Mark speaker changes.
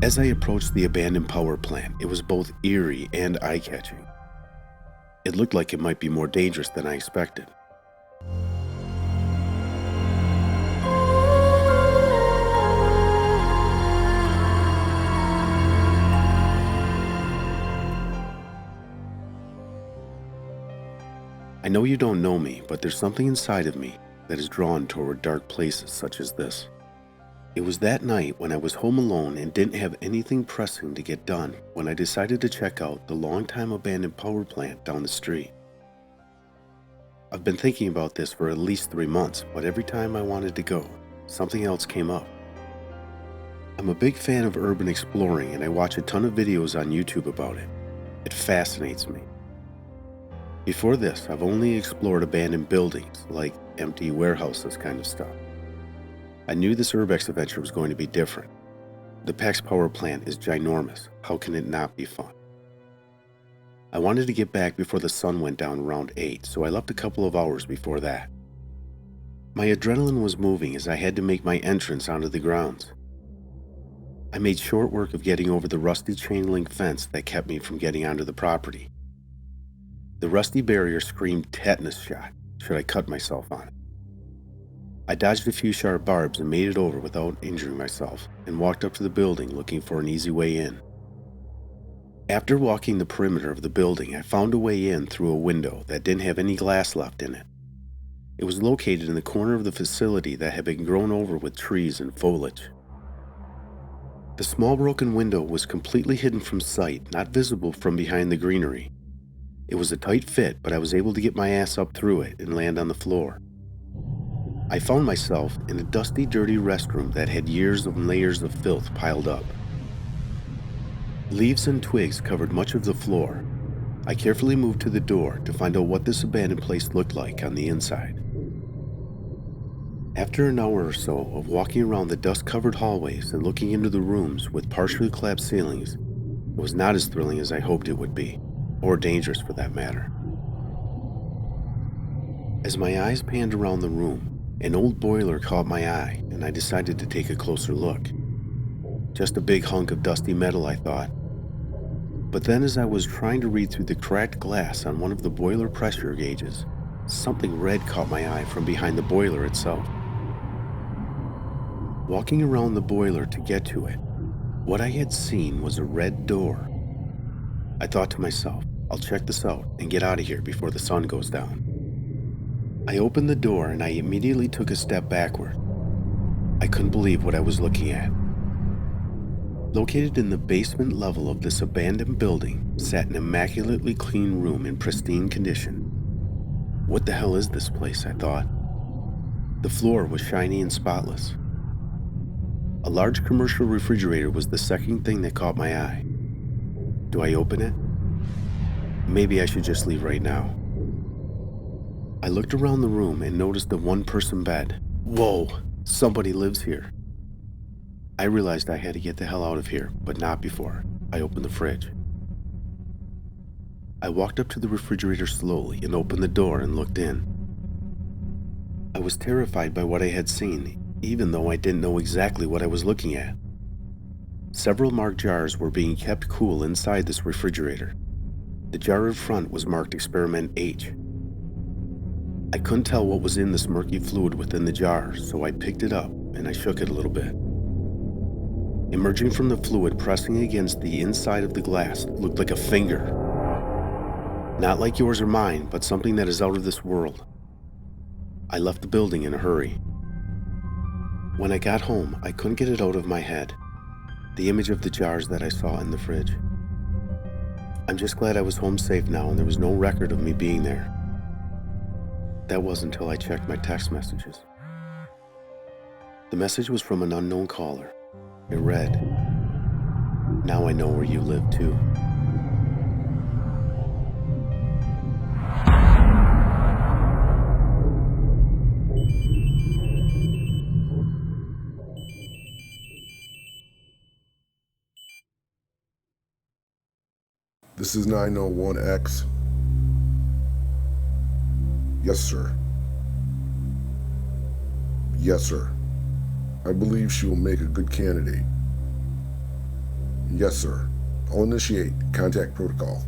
Speaker 1: As I approached the abandoned power plant, it was both eerie and eye-catching. It looked like it might be more dangerous than I expected. I know you don't know me, but there's something inside of me that is drawn toward dark places such as this. It was that night when I was home alone and didn't have anything pressing to get done when I decided to check out the long-time abandoned power plant down the street. I've been thinking about this for at least 3 months, but every time I wanted to go, something else came up. I'm a big fan of urban exploring and I watch a ton of videos on YouTube about it. It fascinates me. Before this, I've only explored abandoned buildings, like empty warehouses kind of stuff. I knew this URBEX adventure was going to be different. The PAX power plant is ginormous. How can it not be fun? I wanted to get back before the sun went down around 8, so I left a couple of hours before that. My adrenaline was moving as I had to make my entrance onto the grounds. I made short work of getting over the rusty chain link fence that kept me from getting onto the property. The rusty barrier screamed tetanus shot should I cut myself on it. I dodged a few sharp barbs and made it over without injuring myself and walked up to the building looking for an easy way in. After walking the perimeter of the building, I found a way in through a window that didn't have any glass left in it. It was located in the corner of the facility that had been grown over with trees and foliage. The small broken window was completely hidden from sight, not visible from behind the greenery. It was a tight fit, but I was able to get my ass up through it and land on the floor. I found myself in a dusty, dirty restroom that had years and layers of filth piled up. Leaves and twigs covered much of the floor. I carefully moved to the door to find out what this abandoned place looked like on the inside. After an hour or so of walking around the dust-covered hallways and looking into the rooms with partially collapsed ceilings, it was not as thrilling as I hoped it would be. Or dangerous for that matter. As my eyes panned around the room, an old boiler caught my eye and I decided to take a closer look. Just a big hunk of dusty metal, I thought. But then as I was trying to read through the cracked glass on one of the boiler pressure gauges, something red caught my eye from behind the boiler itself. Walking around the boiler to get to it, what I had seen was a red door. I thought to myself, I'll check this out and get out of here before the sun goes down. I opened the door and I immediately took a step backward. I couldn't believe what I was looking at. Located in the basement level of this abandoned building sat an immaculately clean room in pristine condition. What the hell is this place, I thought. The floor was shiny and spotless. A large commercial refrigerator was the second thing that caught my eye. Do I open it? Maybe I should just leave right now. I looked around the room and noticed a one-person bed. Whoa, somebody lives here. I realized I had to get the hell out of here, but not before I opened the fridge. I walked up to the refrigerator slowly and opened the door and looked in. I was terrified by what I had seen, even though I didn't know exactly what I was looking at. Several marked jars were being kept cool inside this refrigerator. The jar in front was marked Experiment H. I couldn't tell what was in this murky fluid within the jar, so I picked it up and I shook it a little bit. Emerging from the fluid, pressing against the inside of the glass, looked like a finger. Not like yours or mine, but something that is out of this world. I left the building in a hurry. When I got home, I couldn't get it out of my head. The image of the jars that I saw in the fridge. I'm just glad I was home safe now and there was no record of me being there. That was until I checked my text messages. The message was from an unknown caller. It read, "Now I know where you live too."
Speaker 2: This is 901X. Yes, sir. Yes, sir. I believe she will make a good candidate. Yes, sir. I'll initiate contact protocol.